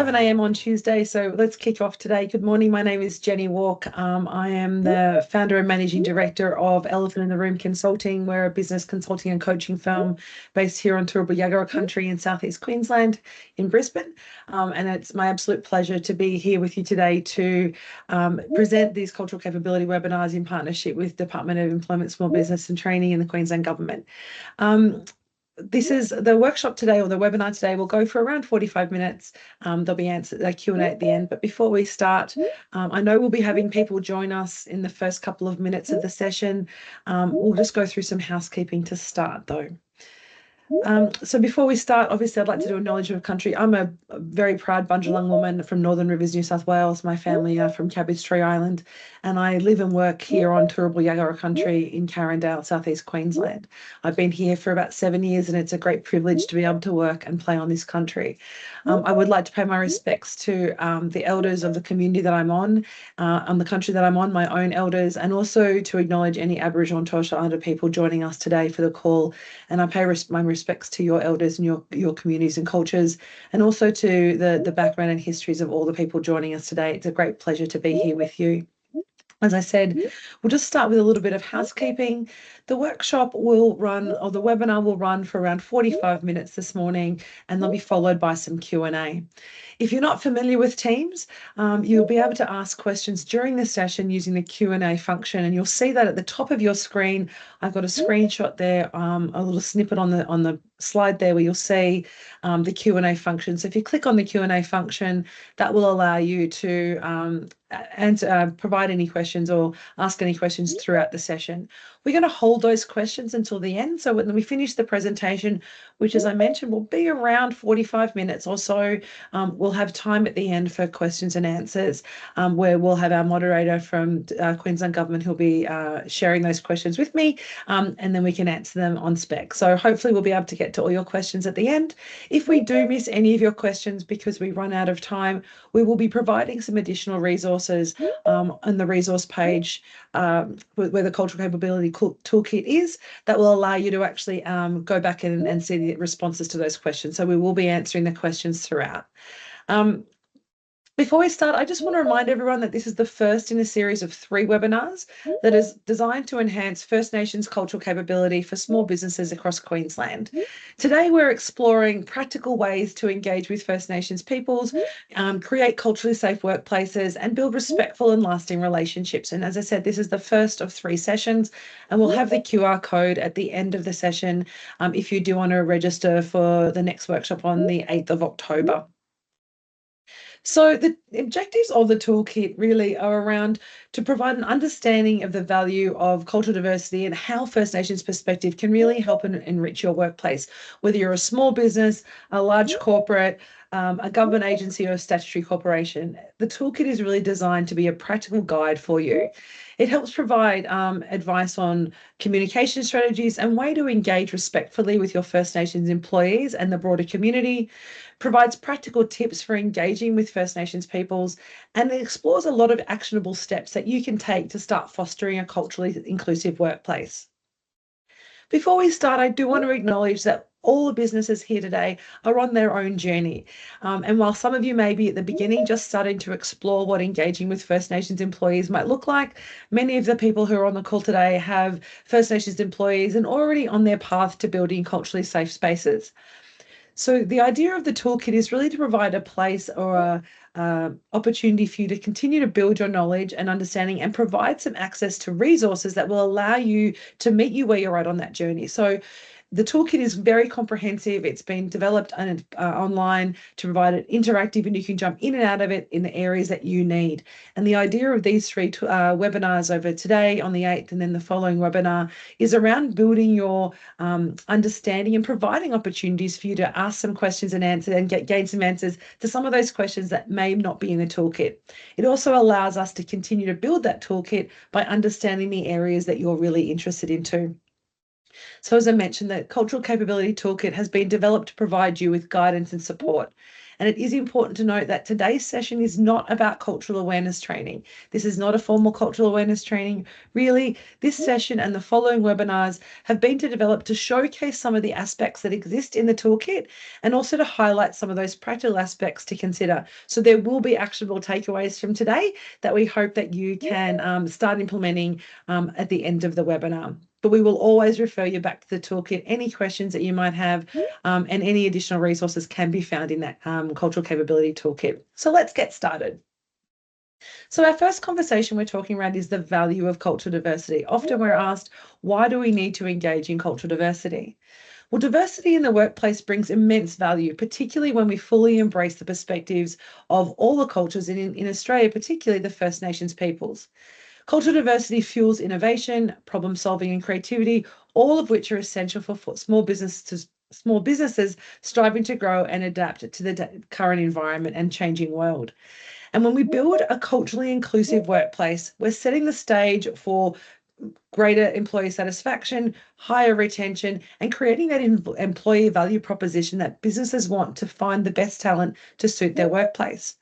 11 a.m. on Tuesday, so let's kick off today. Good morning. My name is Jenni Walke. I am the founder and managing director of Elephant in the Room Consulting. We're a business consulting and coaching firm based here on Turrbal country in southeast Queensland in Brisbane. And it's my absolute pleasure to be here with you today to present these cultural capability webinars in partnership with Department of Employment, Small Business and Training in the Queensland Government. This is the workshop today, or the webinar today will go for around 45 minutes. There'll be a Q&A at the end. But before we start, I know we'll be having people join us in the first couple of minutes of the session. We'll just go through some housekeeping to start, though. So before we start, obviously, I'd like to do acknowledgement of country. I'm a very proud Bundjalung woman from Northern Rivers, New South Wales. My family are from Cabbage Tree Island, and I live and work here on Turrbal country in Carindale, southeast Queensland. I've been here for about 7 years, and it's a great privilege to be able to work and play on this country. I would like to pay my respects to the elders of the community that I'm on the country that I'm on, my own elders, and also to acknowledge any Aboriginal and Torres Strait Islander people joining us today for the call. And I pay my respects to your elders and your communities and cultures, and also to the background and histories of all the people joining us today. It's a great pleasure to be here with you. As I said, we'll just start with a little bit of housekeeping. The workshop will run, or the webinar will run for around 45 minutes this morning, and they'll be followed by some Q&A. If you're not familiar with Teams, you'll be able to ask questions during the session using the Q&A function, and you'll see that at the top of your screen. I've got a screenshot there, a little snippet on the slide there where you'll see the Q&A function. So if you click on the Q&A function, that will allow you to provide any questions or ask any questions throughout the session. We're going to hold those questions until the end. So when we finish the presentation, which, as I mentioned, will be around 45 minutes or so, we'll have time at the end for questions and answers, where we'll have our moderator from Queensland Government who'll be sharing those questions with me, and then we can answer them on spec. So hopefully we'll be able to get to all your questions at the end. If we do miss any of your questions because we run out of time, we will be providing some additional resources on the resource page where the Cultural Capability Toolkit is, that will allow you to actually go back and see the responses to those questions. So we will be answering the questions throughout. Before we start, I just want to remind everyone that this is the first in a series of 3 webinars that is designed to enhance First Nations cultural capability for small businesses across Queensland. Today, we're exploring practical ways to engage with First Nations peoples, create culturally safe workplaces, and build respectful and lasting relationships. And as I said, this is the first of 3 sessions, and we'll have the QR code at the end of the session if you do want to register for the next workshop on the 8th of October. So the objectives of the toolkit really are around to provide an understanding of the value of cultural diversity and how First Nations perspective can really help and enrich your workplace, whether you're a small business, a large corporate, a government agency, or a statutory corporation. The toolkit is really designed to be a practical guide for you. It helps provide advice on communication strategies and way to engage respectfully with your First Nations employees and the broader community, provides practical tips for engaging with First Nations peoples, and it explores a lot of actionable steps that you can take to start fostering a culturally inclusive workplace. Before we start, I do want to acknowledge that all the businesses here today are on their own journey. And while some of you may be at the beginning just starting to explore what engaging with First Nations employees might look like, many of the people who are on the call today have First Nations employees and already on their path to building culturally safe spaces. So the idea of the toolkit is really to provide a place or a opportunity for you to continue to build your knowledge and understanding, and provide some access to resources that will allow you to meet you where you're at on that journey. So the toolkit is very comprehensive. It's been developed online to provide it interactive, and you can jump in and out of it in the areas that you need. And the idea of these 3 webinars over today on the 8th and then the following webinar is around building your understanding and providing opportunities for you to ask some questions and answer and gain some answers to some of those questions that may not be in the toolkit. It also allows us to continue to build that toolkit by understanding the areas that you're really interested in too. So as I mentioned, the Cultural Capability Toolkit has been developed to provide you with guidance and support. And it is important to note that today's session is not about cultural awareness training. This is not a formal cultural awareness training. Really, this session and the following webinars have been developed to showcase some of the aspects that exist in the toolkit and also to highlight some of those practical aspects to consider. So there will be actionable takeaways from today that we hope that you can start implementing at the end of the webinar. But we will always refer you back to the toolkit. Any questions that you might have and any additional resources can be found in that cultural capability toolkit. So let's get started. So our first conversation we're talking around is the value of cultural diversity. Often we're asked, why do we need to engage in cultural diversity? Well, diversity in the workplace brings immense value, particularly when we fully embrace the perspectives of all the cultures, and in Australia, particularly the First Nations peoples. Cultural diversity fuels innovation, problem solving, and creativity, all of which are essential for small businesses striving to grow and adapt to the current environment and changing world. And when we build a culturally inclusive workplace, we're setting the stage for greater employee satisfaction, higher retention, and creating that employee value proposition that businesses want to find the best talent to suit their workplace.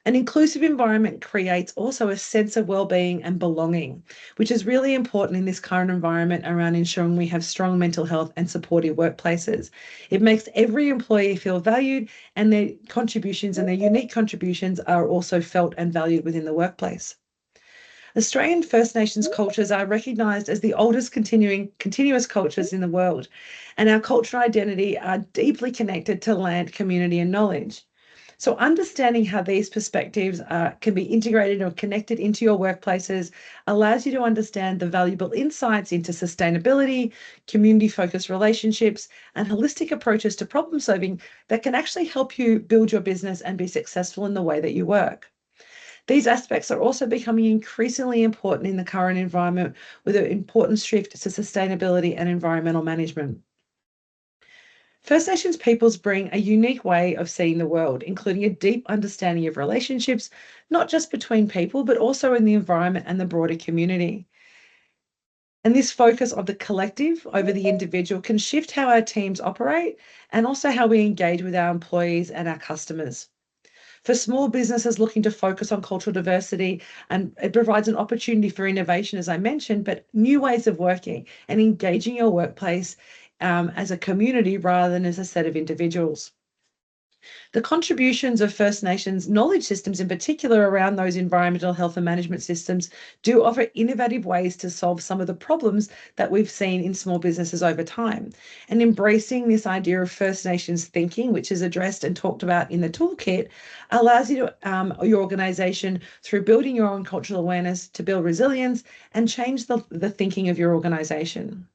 An inclusive environment creates also a sense of well-being and belonging, which is really important in this current environment around ensuring we have strong mental health and supportive workplaces. It makes every employee feel valued, and their contributions and their unique contributions are also felt and valued within the workplace. Australian First Nations cultures are recognised as the oldest continuous cultures in the world, and our cultural identity are deeply connected to land, community, and knowledge. So understanding how these perspectives can be integrated or connected into your workplaces allows you to understand the valuable insights into sustainability, community-focused relationships, and holistic approaches to problem solving that can actually help you build your business and be successful in the way that you work. These aspects are also becoming increasingly important in the current environment, with an important shift to sustainability and environmental management. First Nations peoples bring a unique way of seeing the world, including a deep understanding of relationships, not just between people, but also in the environment and the broader community. And this focus of the collective over the individual can shift how our teams operate and also how we engage with our employees and our customers. For small businesses looking to focus on cultural diversity, and it provides an opportunity for innovation, as I mentioned, but new ways of working and engaging your workplace as a community rather than as a set of individuals. The contributions of First Nations knowledge systems, in particular around those environmental health and management systems, do offer innovative ways to solve some of the problems that we've seen in small businesses over time. And embracing this idea of First Nations thinking, which is addressed and talked about in the toolkit, allows you to, your organisation, through building your own cultural awareness, to build resilience and change the thinking of your organisation.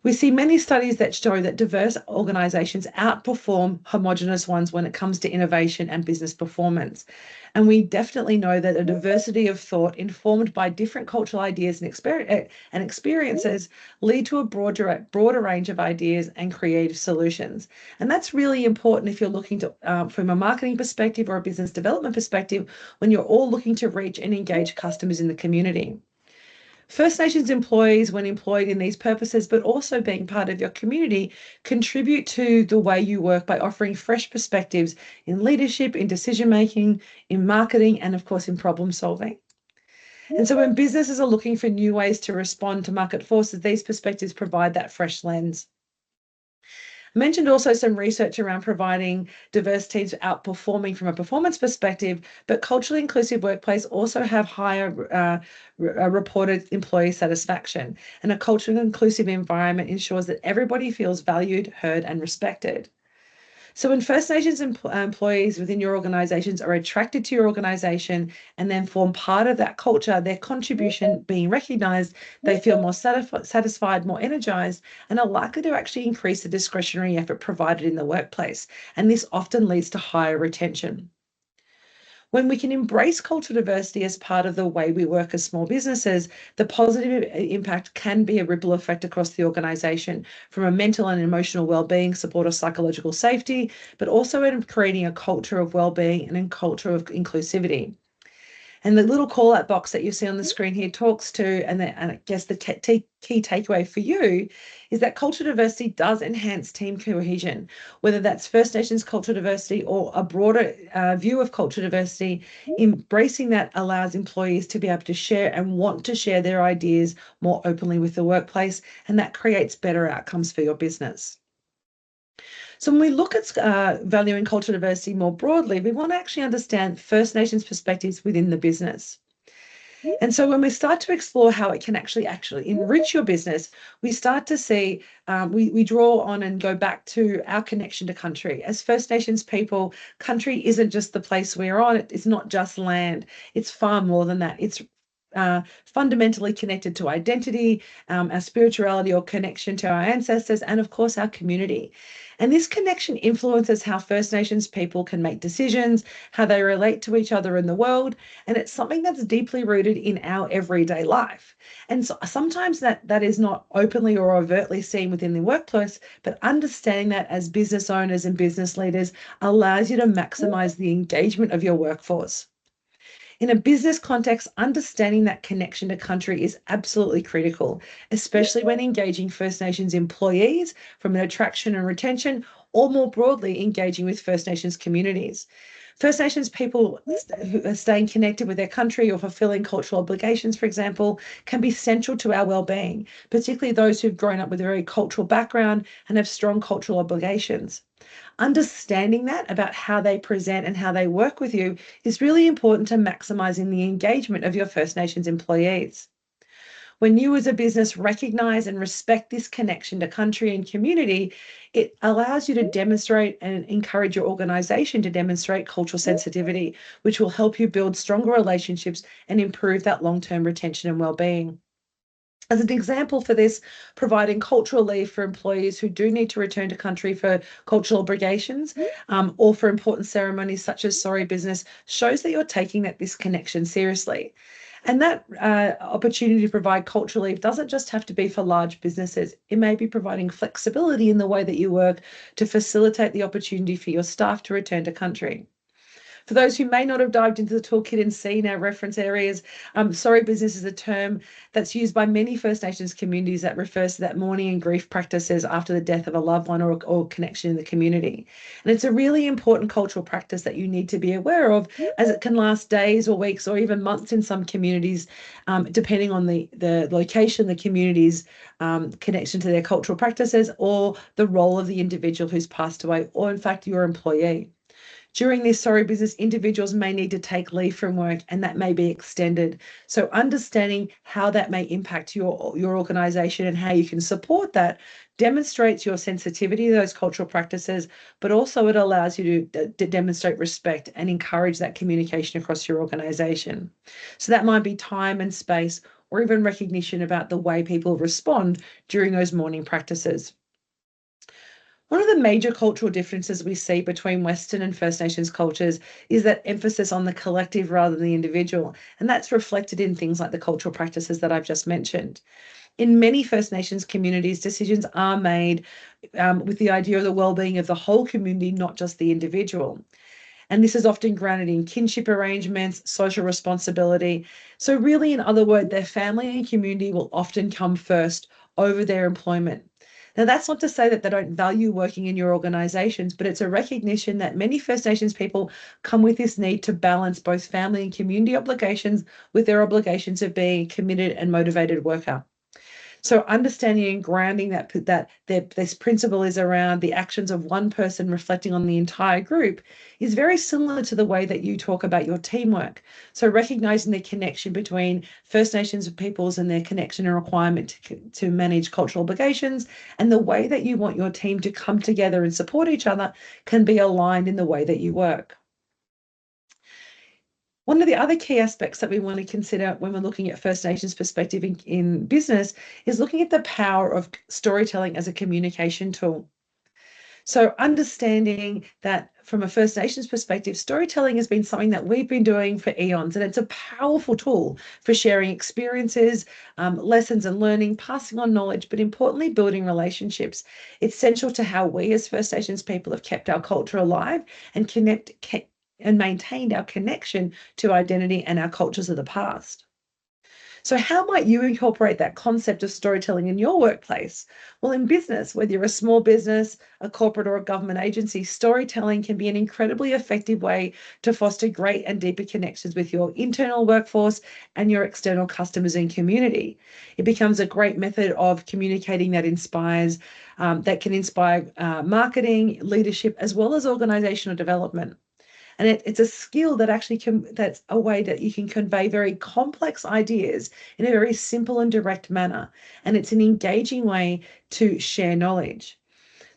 We see many studies that show that diverse organisations outperform homogenous ones when it comes to innovation and business performance. And we definitely know that a diversity of thought informed by different cultural ideas and experiences lead to a broader range of ideas and creative solutions. And that's really important if you're looking to, from a marketing perspective or a business development perspective, when you're all looking to reach and engage customers in the community. First Nations employees, when employed in these purposes, but also being part of your community, contribute to the way you work by offering fresh perspectives in leadership, in decision-making, in marketing, and of course, in problem solving. And so when businesses are looking for new ways to respond to market forces, these perspectives provide that fresh lens. I mentioned also some research around providing diverse teams outperforming from a performance perspective, but culturally inclusive workplace also have higher reported employee satisfaction. And a culturally inclusive environment ensures that everybody feels valued, heard, and respected. So when First Nations employees within your organisations are attracted to your organisation and then form part of that culture, their contribution being recognised, they feel more satisfied, more energised, and are likely to actually increase the discretionary effort provided in the workplace. And this often leads to higher retention. When we can embrace cultural diversity as part of the way we work as small businesses, the positive impact can be a ripple effect across the organisation, from a mental and emotional well-being, support of psychological safety, but also in creating a culture of well-being and a culture of inclusivity. And the little call out box that you see on the screen here talks to, and I guess the key takeaway for you is that cultural diversity does enhance team cohesion, whether that's First Nations cultural diversity or a broader view of cultural diversity. Embracing that allows employees to be able to share and want to share their ideas more openly with the workplace, and that creates better outcomes for your business. So when we look at valuing cultural diversity more broadly, we want to actually understand First Nations perspectives within the business. And so when we start to explore how it can actually enrich your business, we start to see, we draw on and go back to our connection to country. As First Nations people, country isn't just the place we're on. It's not just land. It's far more than that. It's fundamentally connected to identity, our spirituality or connection to our ancestors, and of course, our community. And this connection influences how First Nations people can make decisions, how they relate to each other in the world, and it's something that's deeply rooted in our everyday life. And so sometimes that is not openly or overtly seen within the workplace, but understanding that as business owners and business leaders allows you to maximize the engagement of your workforce. In a business context, understanding that connection to country is absolutely critical, especially when engaging First Nations employees from an attraction and retention, or more broadly, engaging with First Nations communities. First Nations people who are staying connected with their country or fulfilling cultural obligations, for example, can be central to our well-being, particularly those who've grown up with a very cultural background and have strong cultural obligations. Understanding that about how they present and how they work with you is really important to maximizing the engagement of your First Nations employees. When you as a business recognize and respect this connection to country and community, it allows you to demonstrate and encourage your organization to demonstrate cultural sensitivity, which will help you build stronger relationships and improve that long-term retention and well-being. As an example for this, providing cultural leave for employees who do need to return to country for cultural obligations or for important ceremonies such as Sorry Business shows that you're taking this connection seriously. And that opportunity to provide cultural leave doesn't just have to be for large businesses. It may be providing flexibility in the way that you work to facilitate the opportunity for your staff to return to country. For those who may not have dived into the toolkit and seen our reference areas, sorry business is a term that's used by many First Nations communities that refers to that mourning and grief practices after the death of a loved one or connection in the community. And it's a really important cultural practice that you need to be aware of, as it can last days or weeks or even months in some communities, depending on the location, the community's connection to their cultural practices, or the role of the individual who's passed away, or in fact, your employee. During this sorry business, individuals may need to take leave from work, and that may be extended. So understanding how that may impact your organization and how you can support that demonstrates your sensitivity to those cultural practices, but also it allows you to demonstrate respect and encourage that communication across your organization. So that might be time and space, or even recognition about the way people respond during those mourning practices. One of the major cultural differences we see between Western and First Nations cultures is that emphasis on the collective rather than the individual. And that's reflected in things like the cultural practices that I've just mentioned. In many First Nations communities, decisions are made with the idea of the well-being of the whole community, not just the individual. And this is often grounded in kinship arrangements, social responsibility. So really, in other words, their family and community will often come first over their employment. Now, that's not to say that they don't value working in your organizations, but it's a recognition that many First Nations people come with this need to balance both family and community obligations with their obligations of being a committed and motivated worker. So understanding and grounding that this principle is around the actions of one person reflecting on the entire group is very similar to the way that you talk about your teamwork. So recognizing the connection between First Nations peoples and their connection and requirement to manage cultural obligations, and the way that you want your team to come together and support each other can be aligned in the way that you work. One of the other key aspects that we want to consider when we're looking at First Nations perspective in business is looking at the power of storytelling as a communication tool. So understanding that from a First Nations perspective, storytelling has been something that we've been doing for eons, and it's a powerful tool for sharing experiences, lessons and learning, passing on knowledge, but importantly, building relationships. It's central to how we as First Nations people have kept our culture alive and and maintained our connection to identity and our cultures of the past. So how might you incorporate that concept of storytelling in your workplace? Well, in business, whether you're a small business, a corporate or a government agency, storytelling can be an incredibly effective way to foster great and deeper connections with your internal workforce and your external customers and community. It becomes a great method of communicating that inspires, that can inspire marketing, leadership, as well as organizational development. And it's a skill that actually that's a way that you can convey very complex ideas in a very simple and direct manner. And it's an engaging way to share knowledge.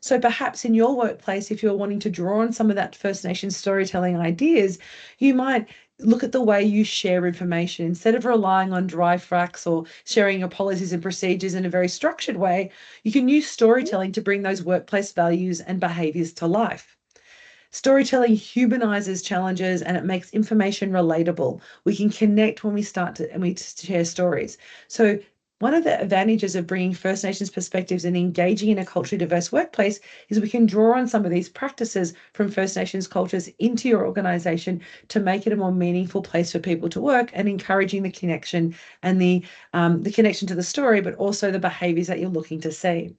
So perhaps in your workplace, if you're wanting to draw on some of that First Nations storytelling ideas, you might look at the way you share information. Instead of relying on dry facts or sharing your policies and procedures in a very structured way, you can use storytelling to bring those workplace values and behaviors to life. Storytelling humanizes challenges and it makes information relatable. We can connect when we share stories. So one of the advantages of bringing First Nations perspectives and engaging in a culturally diverse workplace is we can draw on some of these practices from First Nations cultures into your organization to make it a more meaningful place for people to work and encouraging the connection and the connection to the story, but also the behaviors that you're looking to see.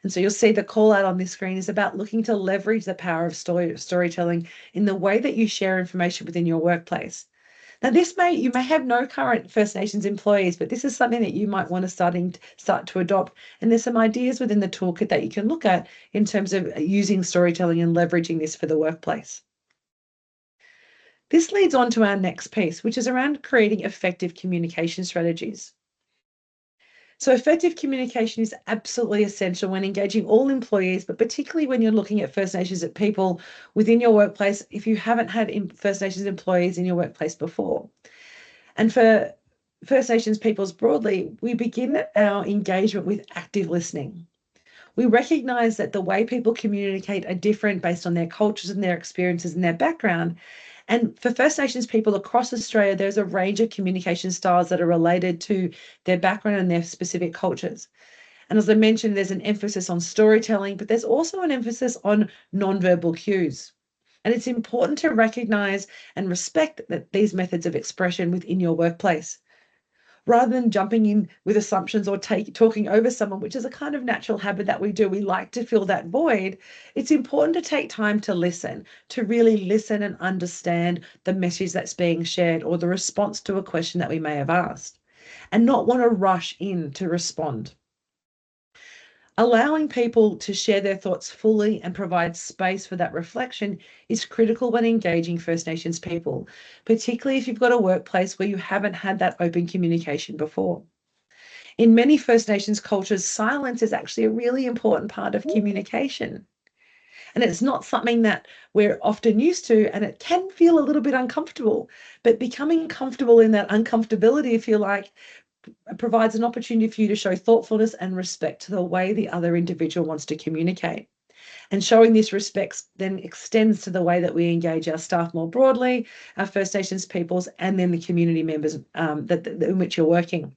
And so you'll see the call out on this screen is about looking to leverage the power of storytelling in the way that you share information within your workplace. Now, you may have no current First Nations employees, but this is something that you might want to start to adopt. And there's some ideas within the toolkit that you can look at in terms of using storytelling and leveraging this for the workplace. This leads on to our next piece, which is around creating effective communication strategies. So effective communication is absolutely essential when engaging all employees, but particularly when you're looking at First Nations people within your workplace, if you haven't had First Nations employees in your workplace before. And for First Nations peoples broadly, we begin our engagement with active listening. We recognize that the way people communicate are different based on their cultures and their experiences and their background. And for First Nations people across Australia, there's a range of communication styles that are related to their background and their specific cultures. And as I mentioned, there's an emphasis on storytelling, but there's also an emphasis on nonverbal cues. And it's important to recognize and respect these methods of expression within your workplace. Rather than jumping in with assumptions or talking over someone, which is a kind of natural habit that we do, we like to fill that void. It's important to take time to listen, to really listen and understand the message that's being shared or the response to a question that we may have asked, and not want to rush in to respond. Allowing people to share their thoughts fully and provide space for that reflection is critical when engaging First Nations people, particularly if you've got a workplace where you haven't had that open communication before. In many First Nations cultures, silence is actually a really important part of communication. And it's not something that we're often used to, and it can feel a little bit uncomfortable. But becoming comfortable in that uncomfortability, if you like, provides an opportunity for you to show thoughtfulness and respect to the way the other individual wants to communicate. And showing this respect then extends to the way that we engage our staff more broadly, our First Nations peoples, and then the community members in which you're working.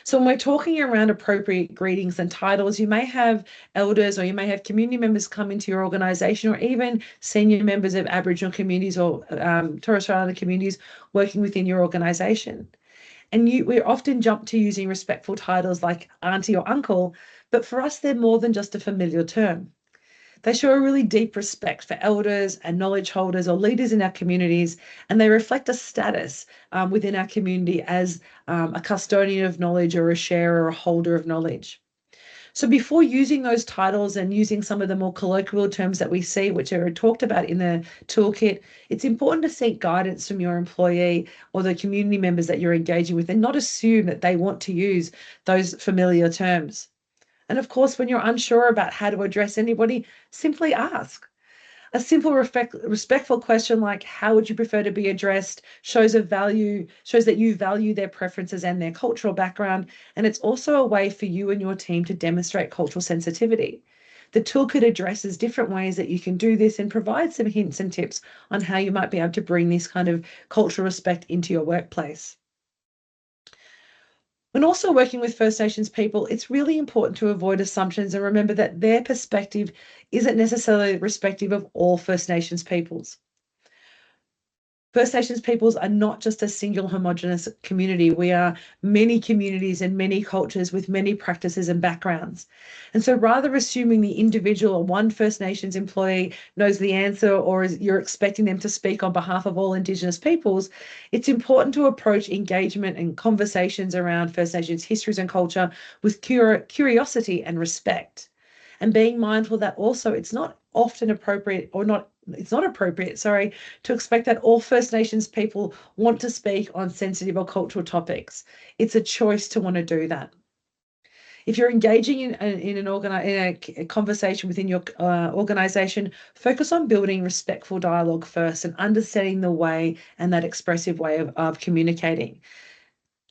So when we're talking around appropriate greetings and titles, you may have elders or you may have community members come into your organisation, or even senior members of Aboriginal communities or Torres Strait Islander communities working within your organisation. And we often jump to using respectful titles like auntie or uncle, but for us, they're more than just a familiar term. They show a really deep respect for elders and knowledge holders or leaders in our communities, and they reflect a status within our community as a custodian of knowledge or a sharer or a holder of knowledge. So before using those titles and using some of the more colloquial terms that we see, which are talked about in the toolkit, it's important to seek guidance from your employee or the community members that you're engaging with and not assume that they want to use those familiar terms. And of course, when you're unsure about how to address anybody, simply ask. A simple respectful question like, how would you prefer to be addressed, shows that you value their preferences and their cultural background. And it's also a way for you and your team to demonstrate cultural sensitivity. The toolkit addresses different ways that you can do this and provide some hints and tips on how you might be able to bring this kind of cultural respect into your workplace. When also working with First Nations people, it's really important to avoid assumptions and remember that their perspective isn't necessarily respective of all First Nations peoples. First Nations peoples are not just a single homogenous community. We are many communities and many cultures with many practices and backgrounds. And so rather assuming the individual or one First Nations employee knows the answer or you're expecting them to speak on behalf of all Indigenous peoples, it's important to approach engagement and conversations around First Nations histories and culture with curiosity and respect. And being mindful that also it's not often appropriate or not it's not appropriate, sorry, to expect that all First Nations people want to speak on sensitive or cultural topics. It's a choice to want to do that. If you're engaging in a conversation within your organization, focus on building respectful dialogue first and understanding the way and that expressive way of communicating.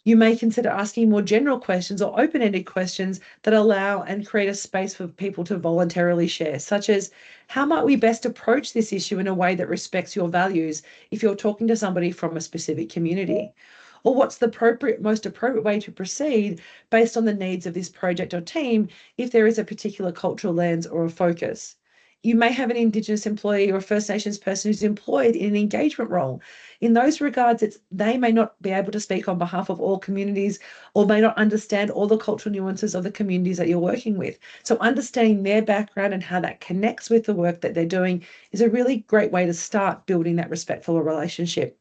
You may consider asking more general questions or open-ended questions that allow and create a space for people to voluntarily share, such as, how might we best approach this issue in a way that respects your values if you're talking to somebody from a specific community? Or what's the most appropriate way to proceed based on the needs of this project or team if there is a particular cultural lens or a focus? You may have an Indigenous employee or a First Nations person who's employed in an engagement role. In those regards, they may not be able to speak on behalf of all communities or may not understand all the cultural nuances of the communities that you're working with. So understanding their background and how that connects with the work that they're doing is a really great way to start building that respectful relationship.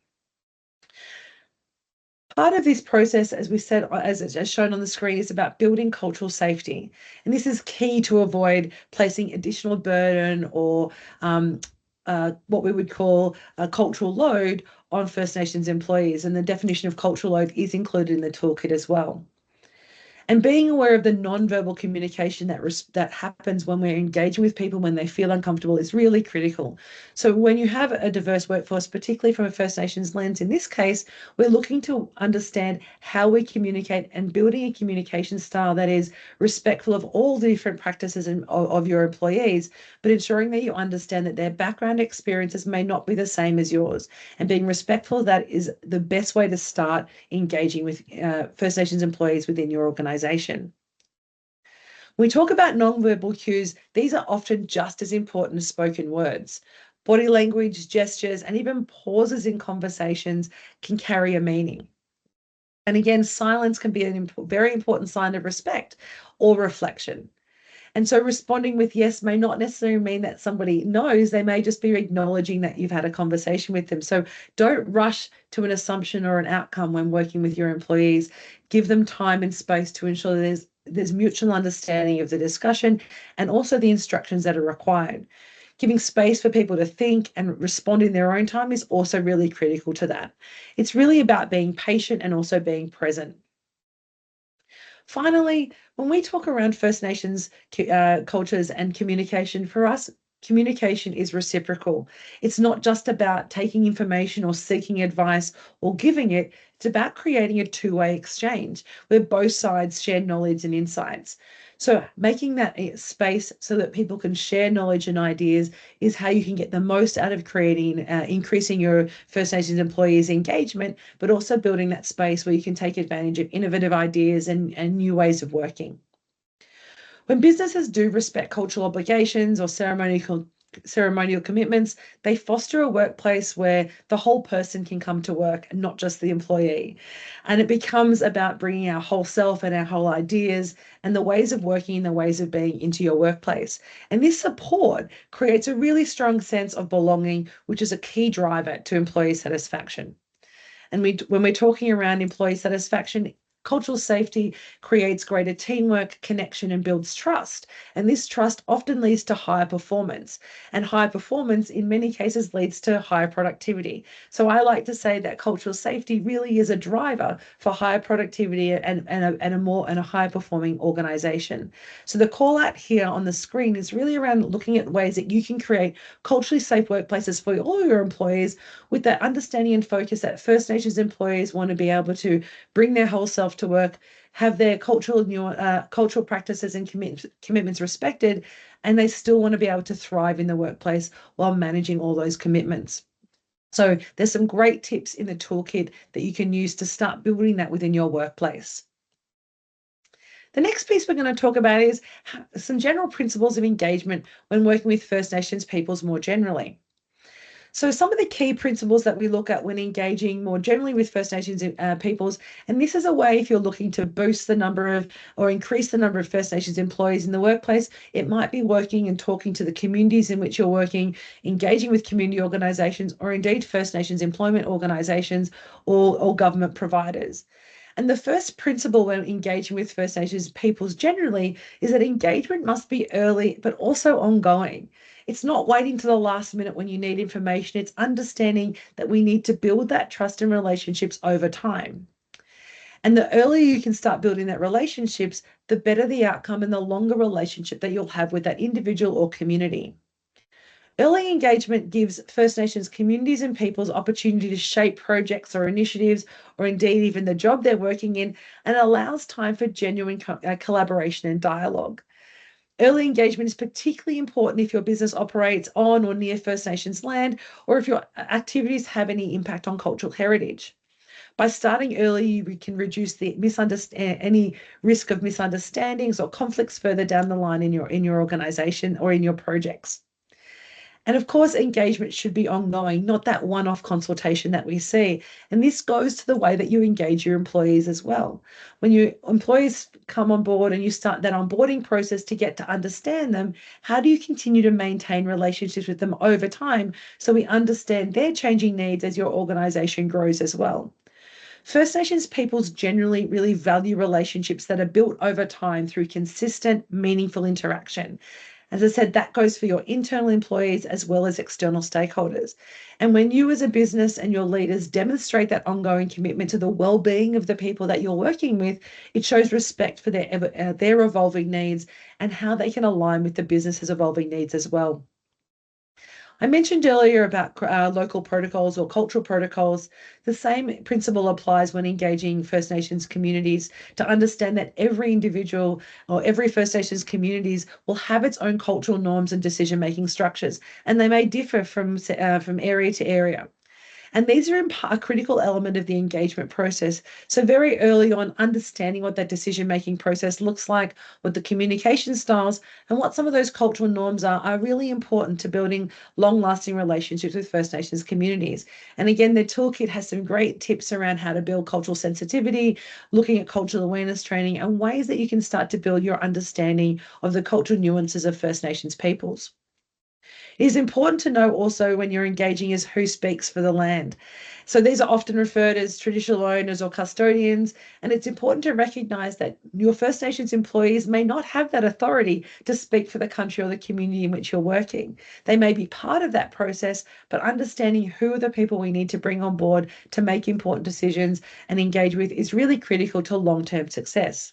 Part of this process, as we said, as shown on the screen, is about building cultural safety. And this is key to avoid placing additional burden or what we would call a cultural load on First Nations employees. And the definition of cultural load is included in the toolkit as well. And being aware of the non-verbal communication that happens when we're engaging with people when they feel uncomfortable is really critical. So when you have a diverse workforce, particularly from a First Nations lens, in this case, we're looking to understand how we communicate and building a communication style that is respectful of all the different practices of your employees, but ensuring that you understand that their background experiences may not be the same as yours. And being respectful of that is the best way to start engaging with First Nations employees within your organization. When we talk about nonverbal cues, these are often just as important as spoken words. Body language, gestures, and even pauses in conversations can carry a meaning. And again, silence can be a very important sign of respect or reflection. And so responding with yes may not necessarily mean that somebody knows. They may just be acknowledging that you've had a conversation with them. So don't rush to an assumption or an outcome when working with your employees. Give them time and space to ensure that there's mutual understanding of the discussion and also the instructions that are required. Giving space for people to think and respond in their own time is also really critical to that. It's really about being patient and also being present. Finally, when we talk around First Nations cultures and communication, for us, communication is reciprocal. It's not just about taking information or seeking advice or giving it. It's about creating a two-way exchange where both sides share knowledge and insights. So making that space so that people can share knowledge and ideas is how you can get the most out of creating, increasing your First Nations employees' engagement, but also building that space where you can take advantage of innovative ideas and new ways of working. When businesses do respect cultural obligations or ceremonial commitments, they foster a workplace where the whole person can come to work and not just the employee. And it becomes about bringing our whole self and our whole ideas and the ways of working and the ways of being into your workplace. And this support creates a really strong sense of belonging, which is a key driver to employee satisfaction. And when we're talking around employee satisfaction, cultural safety creates greater teamwork, connection, and builds trust. And this trust often leads to higher performance. And higher performance, in many cases, leads to higher productivity. So I like to say that cultural safety really is a driver for higher productivity and a higher performing organization. So the call out here on the screen is really around looking at ways that you can create culturally safe workplaces for all your employees with that understanding and focus that First Nations employees want to be able to bring their whole self to work, have their cultural practices and commitments respected, and they still want to be able to thrive in the workplace while managing all those commitments. So there's some great tips in the toolkit that you can use to start building that within your workplace. The next piece we're going to talk about is some general principles of engagement when working with First Nations peoples more generally. So some of the key principles that we look at when engaging more generally with First Nations peoples, and this is a way if you're looking to boost the number of or increase the number of First Nations employees in the workplace, it might be working and talking to the communities in which you're working, engaging with community organisations, or indeed First Nations employment organisations or government providers. And the first principle when engaging with First Nations peoples generally is that engagement must be early, but also ongoing. It's not waiting to the last minute when you need information. It's understanding that we need to build that trust and relationships over time. And the earlier you can start building that relationships, the better the outcome and the longer relationship that you'll have with that individual or community. Early engagement gives First Nations communities and peoples opportunity to shape projects or initiatives, or indeed even the job they're working in, and allows time for genuine collaboration and dialogue. Early engagement is particularly important if your business operates on or near First Nations land, or if your activities have any impact on cultural heritage. By starting early, you can reduce any risk of misunderstandings or conflicts further down the line in your organization or in your projects. And of course, engagement should be ongoing, not that one-off consultation that we see. And this goes to the way that you engage your employees as well. When your employees come on board and you start that onboarding process to get to understand them, how do you continue to maintain relationships with them over time so we understand their changing needs as your organization grows as well? First Nations peoples generally really value relationships that are built over time through consistent, meaningful interaction. As I said, that goes for your internal employees as well as external stakeholders. And when you as a business and your leaders demonstrate that ongoing commitment to the well-being of the people that you're working with, it shows respect for their evolving needs and how they can align with the business's evolving needs as well. I mentioned earlier about local protocols or cultural protocols. The same principle applies when engaging First Nations communities to understand that every individual or every First Nations communities will have its own cultural norms and decision-making structures, and they may differ from area to area. And these are a critical element of the engagement process. So very early on, understanding what that decision-making process looks like, what the communication styles, and what some of those cultural norms are really important to building long-lasting relationships with First Nations communities. And again, the toolkit has some great tips around how to build cultural sensitivity, looking at cultural awareness training, and ways that you can start to build your understanding of the cultural nuances of First Nations peoples. It is important to know also when you're engaging is who speaks for the land. So these are often referred as traditional owners or custodians, and it's important to recognise that your First Nations employees may not have that authority to speak for the country or the community in which you're working. They may be part of that process, but understanding who are the people we need to bring on board to make important decisions and engage with is really critical to long-term success.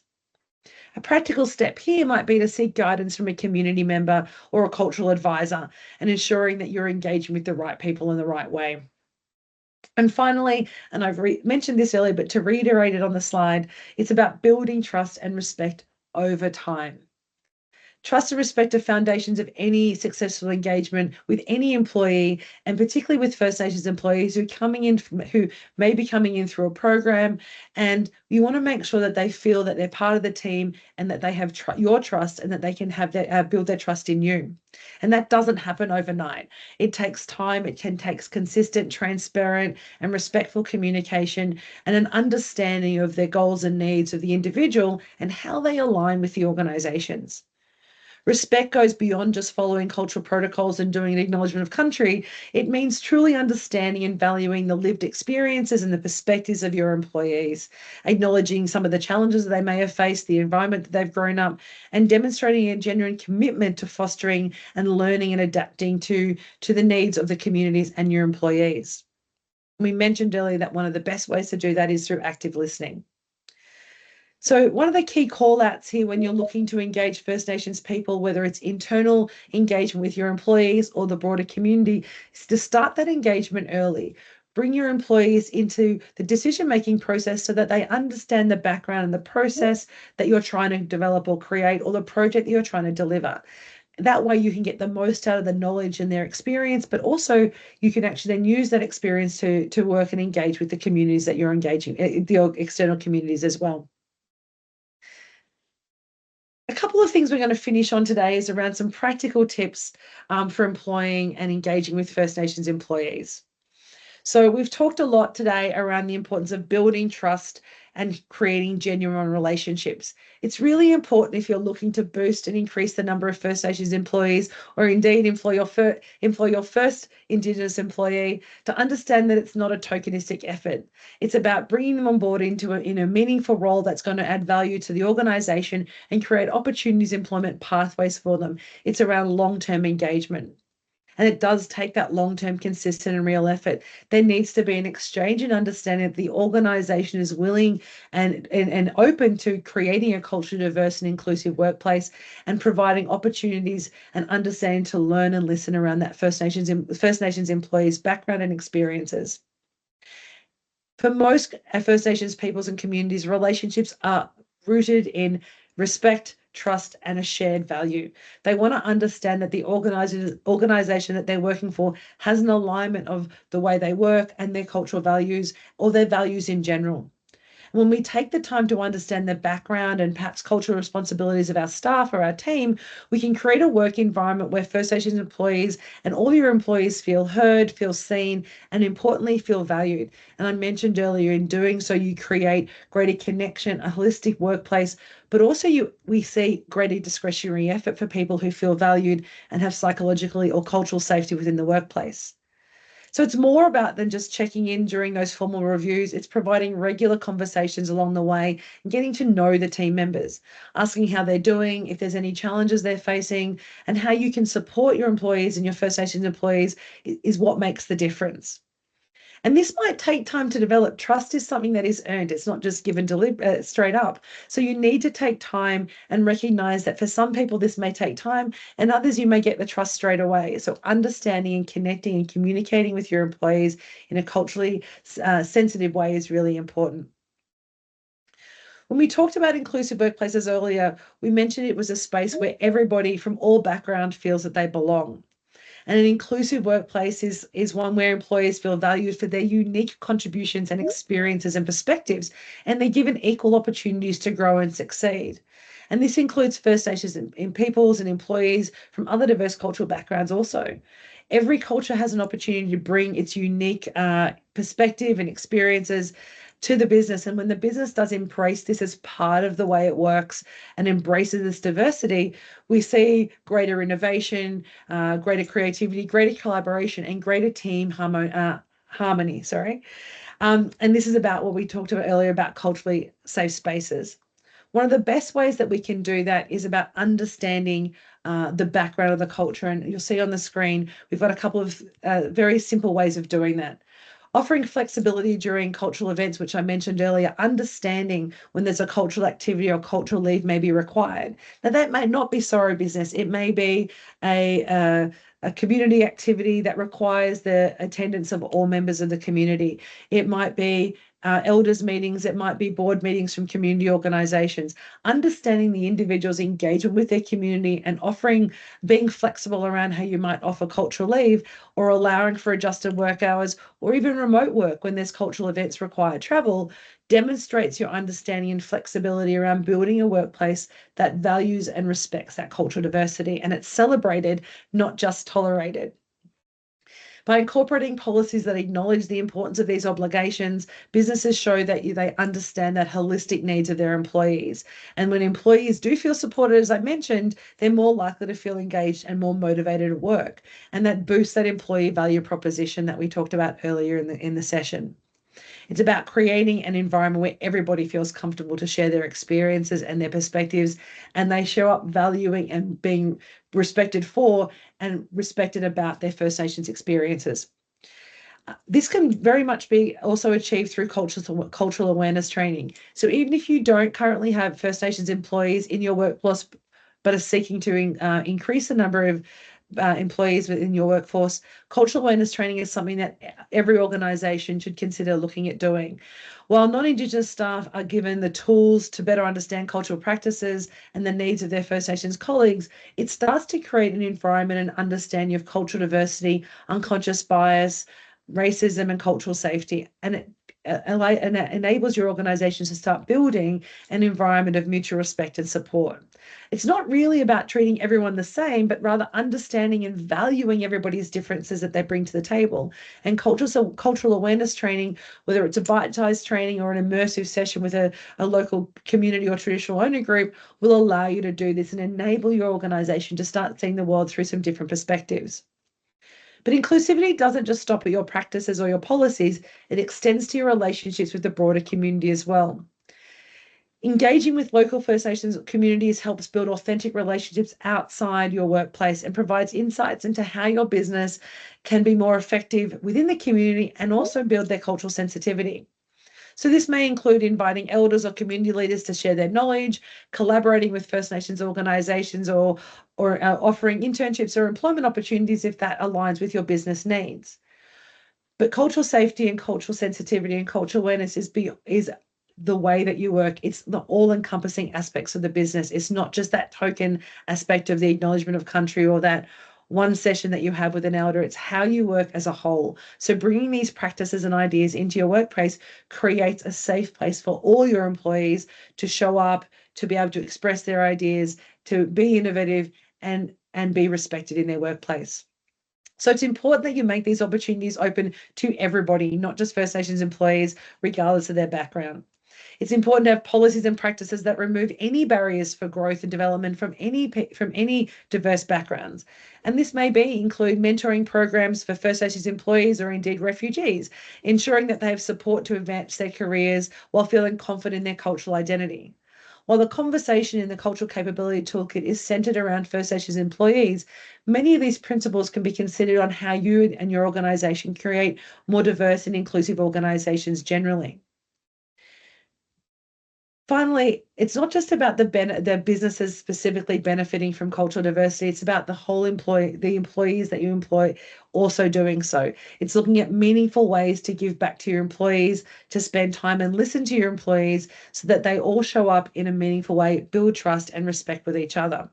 A practical step here might be to seek guidance from a community member or a cultural advisor and ensuring that you're engaging with the right people in the right way. And finally, and I've mentioned this earlier, but to reiterate it on the slide, it's about building trust and respect over time. Trust and respect are foundations of any successful engagement with any employee, and particularly with First Nations employees who may be coming in through a program. And you want to make sure that they feel that they're part of the team and that they have your trust and that they can have build their trust in you. And that doesn't happen overnight. It takes time. It can take consistent, transparent, and respectful communication and an understanding of their goals and needs of the individual and how they align with the organizations. Respect goes beyond just following cultural protocols and doing an acknowledgement of country. It means truly understanding and valuing the lived experiences and the perspectives of your employees, acknowledging some of the challenges that they may have faced, the environment that they've grown up, and demonstrating a genuine commitment to fostering and learning and adapting to the needs of the communities and your employees. We mentioned earlier that one of the best ways to do that is through active listening. So one of the key call outs here when you're looking to engage First Nations people, whether it's internal engagement with your employees or the broader community, is to start that engagement early. Bring your employees into the decision-making process so that they understand the background and the process that you're trying to develop or create or the project that you're trying to deliver. That way you can get the most out of the knowledge and their experience, but also you can actually then use that experience to work and engage with the communities that you're engaging, the external communities as well. A couple of things we're going to finish on today is around some practical tips for employing and engaging with First Nations employees. So we've talked a lot today around the importance of building trust and creating genuine relationships. It's really important if you're looking to boost and increase the number of First Nations employees, or indeed employ your first Indigenous employee, to understand that it's not a tokenistic effort. It's about bringing them on board into a meaningful role that's going to add value to the organisation and create opportunities, employment pathways for them. It's around long-term engagement. And it does take that long-term, consistent and real effort. There needs to be an exchange and understanding that the organization is willing and open to creating a culturally diverse and inclusive workplace, and providing opportunities and understanding to learn and listen around that First Nations employees' background and experiences. For most First Nations peoples and communities, relationships are rooted in respect, trust, and a shared value. They want to understand that the organization that they're working for has an alignment of the way they work and their cultural values, or their values in general. When we take the time to understand the background and perhaps cultural responsibilities of our staff or our team, we can create a work environment where First Nations employees and all your employees feel heard, feel seen, and importantly, feel valued. And I mentioned earlier, in doing so, you create greater connection, a holistic workplace, but also we see greater discretionary effort for people who feel valued and have psychologically or cultural safety within the workplace. So it's more about than just checking in during those formal reviews. It's providing regular conversations along the way and getting to know the team members, asking how they're doing, if there's any challenges they're facing, and how you can support your employees and your First Nations employees is what makes the difference. And this might take time to develop. Trust is something that is earned. It's not just given straight up. So you need to take time and recognize that for some people, this may take time, and others, you may get the trust straight away. So understanding and connecting and communicating with your employees in a culturally sensitive way is really important. When we talked about inclusive workplaces earlier, we mentioned it was a space where everybody from all backgrounds feels that they belong. And an inclusive workplace is one where employees feel valued for their unique contributions and experiences and perspectives, and they're given equal opportunities to grow and succeed. And this includes First Nations in peoples and employees from other diverse cultural backgrounds also. Every culture has an opportunity to bring its unique perspective and experiences to the business. And when the business does embrace this as part of the way it works and embraces this diversity, we see greater innovation, greater creativity, greater collaboration, and greater team harmony. And this is about what we talked about earlier about culturally safe spaces. One of the best ways that we can do that is about understanding the background of the culture. And you'll see on the screen, we've got a couple of very simple ways of doing that. Offering flexibility during cultural events, which I mentioned earlier, understanding when there's a cultural activity or cultural leave may be required. Now, that may not be sorrow business. It may be a community activity that requires the attendance of all members of the community. It might be elders meetings, it might be board meetings from community organisations. Understanding the individual's engagement with their community and being flexible around how you might offer cultural leave, or allowing for adjusted work hours, or even remote work when there's cultural events require travel, demonstrates your understanding and flexibility around building a workplace that values and respects that cultural diversity, and it's celebrated, not just tolerated. By incorporating policies that acknowledge the importance of these obligations, businesses show that they understand that holistic needs of their employees. And when employees do feel supported, as I mentioned, they're more likely to feel engaged and more motivated at work. And that boosts that employee value proposition that we talked about earlier in the session. It's about creating an environment where everybody feels comfortable to share their experiences and their perspectives, and they show up valuing and being respected for and respected about their First Nations experiences. This can very much be also achieved through cultural awareness training. So even if you don't currently have First Nations employees in your workforce, but are seeking to increase the number of employees within your workforce, cultural awareness training is something that every organisation should consider looking at doing. While non-Indigenous staff are given the tools to better understand cultural practices and the needs of their First Nations colleagues, it starts to create an environment and understanding of cultural diversity, unconscious bias, racism, and cultural safety. And enables your organizations to start building an environment of mutual respect and support. It's not really about treating everyone the same, but rather understanding and valuing everybody's differences that they bring to the table. And cultural awareness training, whether it's a bite-sized training or an immersive session with a local community or traditional owner group, will allow you to do this and enable your organization to start seeing the world through some different perspectives. But inclusivity doesn't just stop at your practices or your policies, it extends to your relationships with the broader community as well. Engaging with local First Nations communities helps build authentic relationships outside your workplace and provides insights into how your business can be more effective within the community and also build their cultural sensitivity. So this may include inviting elders or community leaders to share their knowledge, collaborating with First Nations organisations, or offering internships or employment opportunities if that aligns with your business needs. But cultural safety and cultural sensitivity and cultural awareness is the way that you work. It's the all-encompassing aspects of the business. It's not just that token aspect of the acknowledgement of country or that one session that you have with an elder. It's how you work as a whole. So bringing these practices and ideas into your workplace creates a safe place for all your employees to show up, to be able to express their ideas, to be innovative and be respected in their workplace. So it's important that you make these opportunities open to everybody, not just First Nations employees, regardless of their background. It's important to have policies and practices that remove any barriers for growth and development from any diverse backgrounds. And this may include mentoring programs for First Nations employees or indeed refugees, ensuring that they have support to advance their careers while feeling confident in their cultural identity. While the conversation in the Cultural Capability Toolkit is centered around First Nations employees, many of these principles can be considered on how you and your organization create more diverse and inclusive organizations generally. Finally, it's not just about the businesses specifically benefiting from cultural diversity. It's about the employees that you employ also doing so. It's looking at meaningful ways to give back to your employees, to spend time and listen to your employees so that they all show up in a meaningful way, build trust and respect with each other.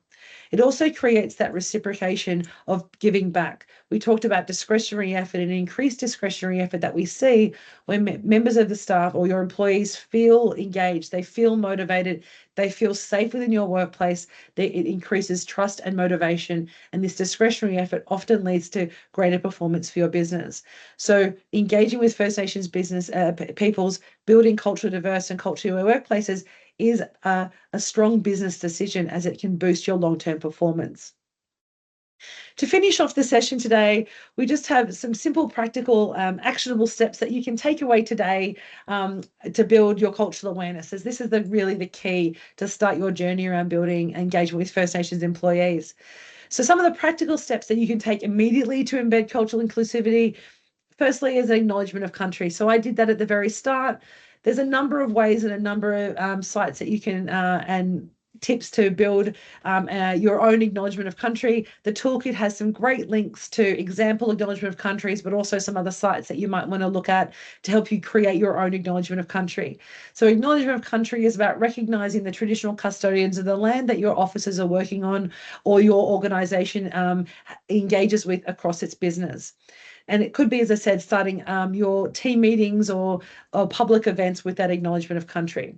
It also creates that reciprocation of giving back. We talked about discretionary effort and increased discretionary effort that we see when members of the staff or your employees feel engaged, they feel motivated, they feel safe within your workplace. It increases trust and motivation, and this discretionary effort often leads to greater performance for your business. So engaging with First Nations business peoples, building culturally diverse and culturally aware workplaces is a strong business decision as it can boost your long-term performance. To finish off the session today, we just have some simple, practical, actionable steps that you can take away today to build your cultural awareness, as this is really the key to start your journey around building engagement with First Nations employees. So some of the practical steps that you can take immediately to embed cultural inclusivity, firstly, is an acknowledgement of country. So I did that at the very start. There's a number of ways and a number of sites that you can and tips to build your own acknowledgement of country. The toolkit has some great links to example acknowledgement of countries, but also some other sites that you might want to look at to help you create your own acknowledgement of country. So acknowledgement of country is about recognizing the traditional custodians of the land that your offices are working on or your organization engages with across its business. And it could be, as I said, starting your team meetings or public events with that acknowledgement of country.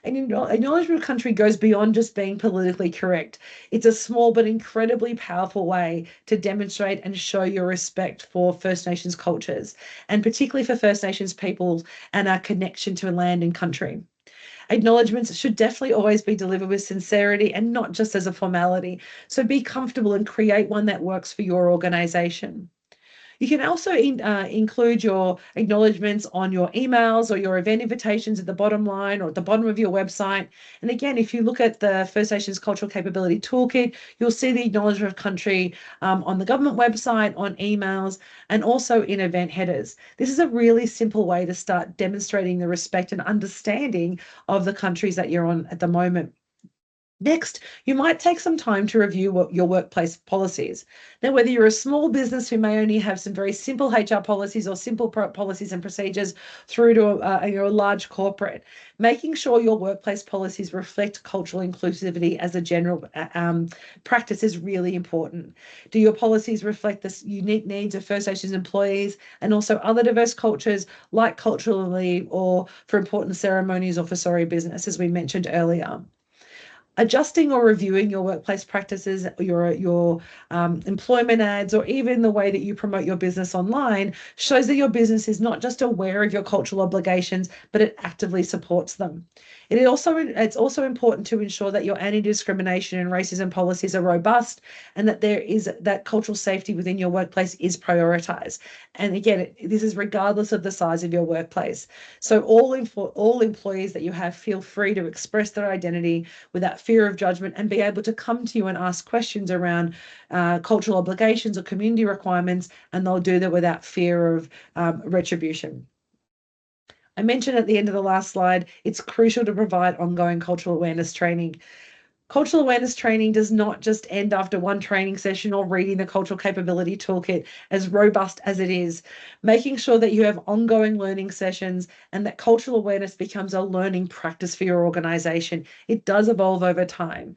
And acknowledgement of country goes beyond just being politically correct. It's a small but incredibly powerful way to demonstrate and show your respect for First Nations cultures, and particularly for First Nations peoples and our connection to land and country. Acknowledgements should definitely always be delivered with sincerity and not just as a formality. So be comfortable and create one that works for your organisation. You can also include your acknowledgements on your emails or your event invitations at the bottom line or at the bottom of your website. And again, if you look at the First Nations Cultural Capability Toolkit, you'll see the acknowledgement of country on the government website, on emails, and also in event headers. This is a really simple way to start demonstrating the respect and understanding of the countries that you're on at the moment. Next, you might take some time to review your workplace policies. Now, whether you're a small business who may only have some very simple HR policies or simple policies and procedures through to you're a large corporate, making sure your workplace policies reflect cultural inclusivity as a general practice is really important. Do your policies reflect the unique needs of First Nations employees and also other diverse cultures, like culturally or for important ceremonies or for sorry business, as we mentioned earlier? Adjusting or reviewing your workplace practices, your employment ads, or even the way that you promote your business online shows that your business is not just aware of your cultural obligations, but it actively supports them. It's also important to ensure that your anti-discrimination and racism policies are robust and that there is that cultural safety within your workplace is prioritized. And again, this is regardless of the size of your workplace. So all employees that you have feel free to express their identity without fear of judgment and be able to come to you and ask questions around cultural obligations or community requirements, and they'll do that without fear of retribution. I mentioned at the end of the last slide, it's crucial to provide ongoing cultural awareness training. Cultural awareness training does not just end after one training session or reading the cultural capability toolkit, as robust as it is. Making sure that you have ongoing learning sessions and that cultural awareness becomes a learning practice for your organization. It does evolve over time.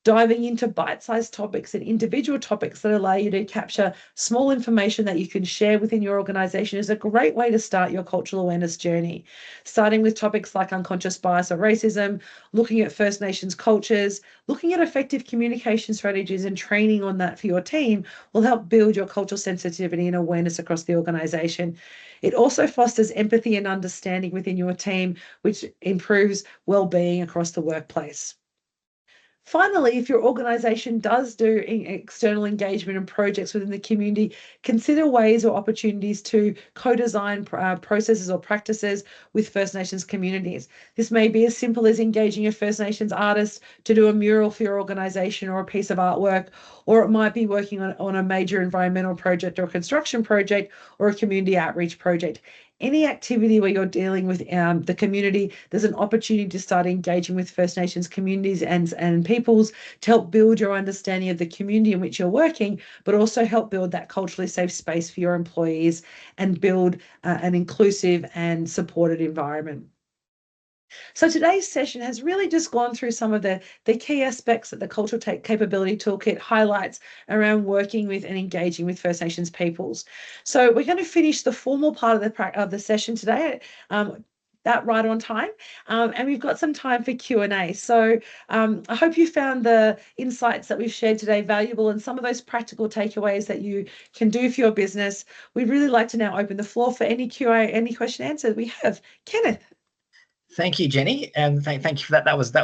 Diving into bite-sized topics and individual topics that allow you to capture small information that you can share within your organization is a great way to start your cultural awareness journey. Starting with topics like unconscious bias or racism, looking at First Nations cultures, looking at effective communication strategies and training on that for your team will help build your cultural sensitivity and awareness across the organization. It also fosters empathy and understanding within your team, which improves well-being across the workplace. Finally, if your organisation does do external engagement and projects within the community, consider ways or opportunities to co-design processes or practices with First Nations communities. This may be as simple as engaging a First Nations artist to do a mural for your organisation or a piece of artwork, or it might be working on a major environmental project or construction project or a community outreach project. Any activity where you're dealing with the community, there's an opportunity to start engaging with First Nations communities and peoples to help build your understanding of the community in which you're working, but also help build that culturally safe space for your employees and build an inclusive and supported environment. So today's session has really just gone through some of the key aspects that the Cultural Capability Toolkit highlights around working with and engaging with First Nations peoples. So we're going to finish the formal part of the session today. That right on time, and we've got some time for Q&A. So I hope you found the insights that we've shared today valuable and some of those practical takeaways that you can do for your business. We'd really like to now open the floor for any Q&A, any question and answer we have. Kenneth. Thank you, Jenny, and thank you for that. That was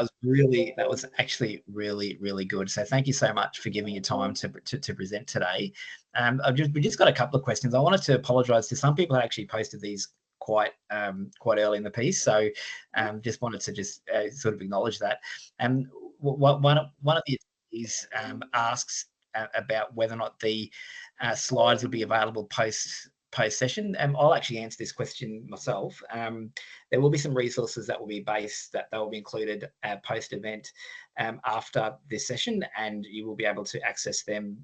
actually really good. So thank you so much for giving your time to present today. We just got a couple of questions. I wanted to apologise to some people who actually posted these quite early in the piece. So just wanted to sort of acknowledge that. And one of the attendees asks about whether or not the slides will be available post session. I'll actually answer this question myself. There will be some resources that will be included post event after this session, and you will be able to access them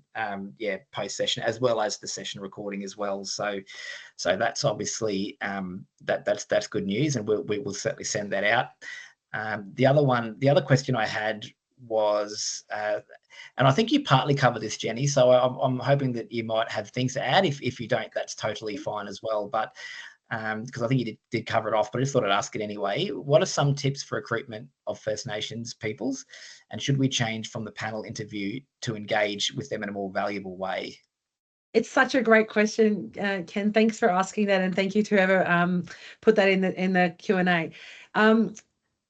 post session, as well as the session recording as well. So that's obviously that's good news, and we will certainly send that out. The other question I had was, and I think you partly covered this, Jenny, so I'm hoping that you might have things to add. If you don't, that's totally fine as well. But because I think you did cover it off, but I just thought I'd ask it anyway. What are some tips for recruitment of First Nations peoples, and should we change from the panel interview to engage with them in a more valuable way? It's such a great question, Ken. Thanks for asking that, and thank you to whoever put that in the Q&A.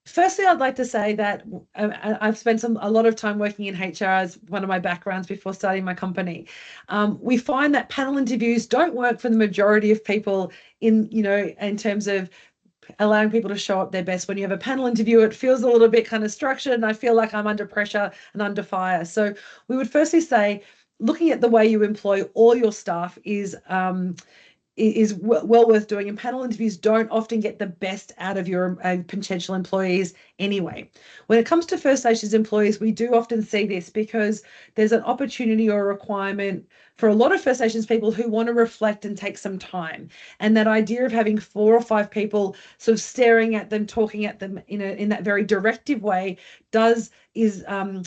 Firstly, I'd like to say that I've spent a lot of time working in HR as one of my backgrounds before starting my company. We find that panel interviews don't work for the majority of people in terms of allowing people to show up their best. When you have a panel interview, it feels a little bit kind of structured, and I feel like I'm under pressure and under fire. So we would firstly say, looking at the way you employ all your staff is is well worth doing. And panel interviews don't often get the best out of your potential employees anyway. When it comes to First Nations employees, we do often see this because there's an opportunity or a requirement for a lot of First Nations people who want to reflect and take some time. And that idea of having 4 or 5 people sort of staring at them, talking at them in that very directive way doesn't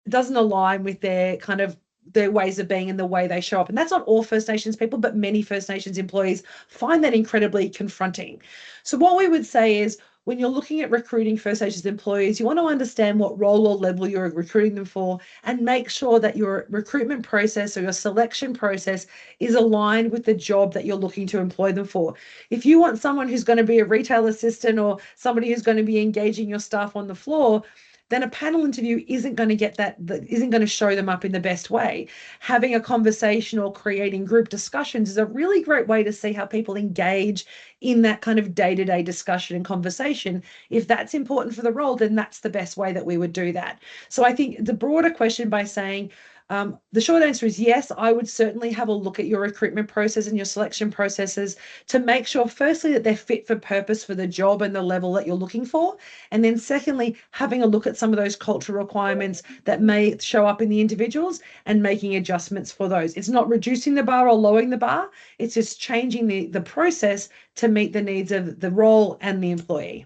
align with their kind of their ways of being and the way they show up. And that's not all First Nations people, but many First Nations employees find that incredibly confronting. So what we would say is, when you're looking at recruiting First Nations employees, you want to understand what role or level you're recruiting them for, and make sure that your recruitment process or your selection process is aligned with the job that you're looking to employ them for. If you want someone who's going to be a retail assistant or somebody who's going to be engaging your staff on the floor, then a panel interview isn't going to get that, isn't going to show them up in the best way. Having a conversation or creating group discussions is a really great way to see how people engage in that kind of day-to-day discussion and conversation. If that's important for the role, then that's the best way that we would do that. So I think the broader question by saying, the short answer is yes, I would certainly have a look at your recruitment process and your selection processes to make sure, firstly, that they're fit for purpose for the job and the level that you're looking for. And then secondly, having a look at some of those cultural requirements that may show up in the individuals and making adjustments for those. It's not reducing the bar or lowering the bar. It's just changing the process to meet the needs of the role and the employee.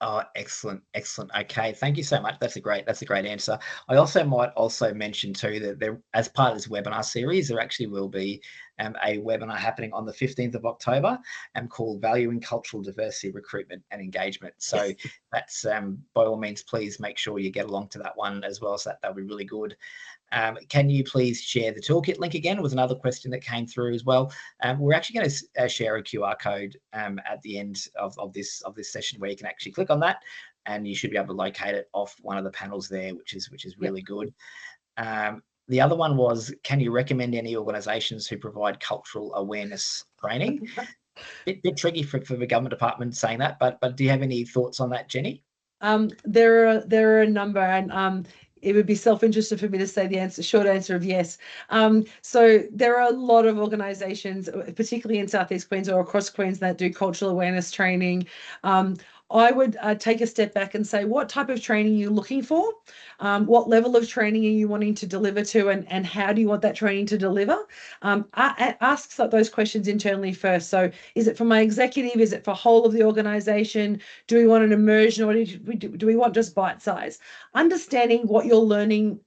Oh, excellent, excellent. Okay, thank you so much. That's a great answer. I also might mention too that there, as part of this webinar series, there actually will be a webinar happening on the 15th of October called Valuing Cultural Diversity, Recruitment and Engagement. So yes, that's by all means, please make sure you get along to that one as well. So that'll be really good. Can you please share the toolkit link again? Was another question that came through as well. We're actually going to share a QR code at the end of this session where you can actually click on that, and you should be able to locate it off one of the panels there, which is really good. The other one was, can you recommend any organisations who provide cultural awareness training? Bit tricky for the government department saying that, but do you have any thoughts on that, Jenny? There are a number, and it would be self-interested for me to say the short answer of yes. So there are a lot of organisations, particularly in Southeast Queensland or across Queensland, that do cultural awareness training. I would take a step back and say, what type of training are you looking for? What level of training are you wanting to deliver to, and how do you want that training to deliver? Ask those questions internally first. So is it for my executive? Is it for whole of the organisation? Do we want an immersion, or do we want just bite size? Understanding what your learning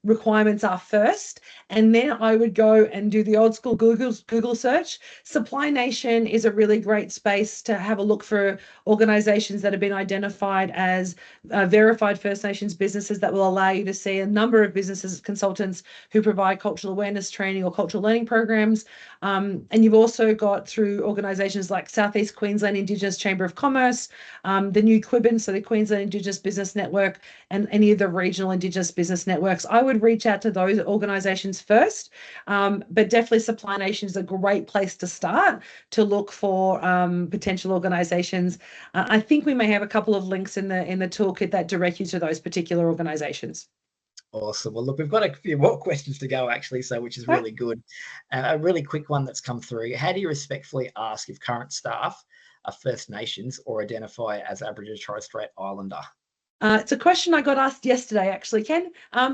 requirements are first, and then I would go and do the old school Google search. Supply Nation is a really great space to have a look for organisations that have been identified as verified First Nations businesses that will allow you to see a number of businesses, consultants who provide cultural awareness training or cultural learning programs. And you've also got, through organisations like Southeast Queensland Indigenous Chamber of Commerce, the new QIBN, so the Queensland Indigenous Business Network, and any of the regional Indigenous business networks. I would reach out to those organisations first, but definitely Supply Nation is a great place to start to look for potential organisations. I think we may have a couple of links in the toolkit that direct you to those particular organisations. Awesome. Well, look, we've got a few more questions to go, actually, so which is really good. A really quick one that's come through. How do you respectfully ask if current staff are First Nations or identify as Aboriginal Torres Strait Islander? It's a question I got asked yesterday, actually, Ken.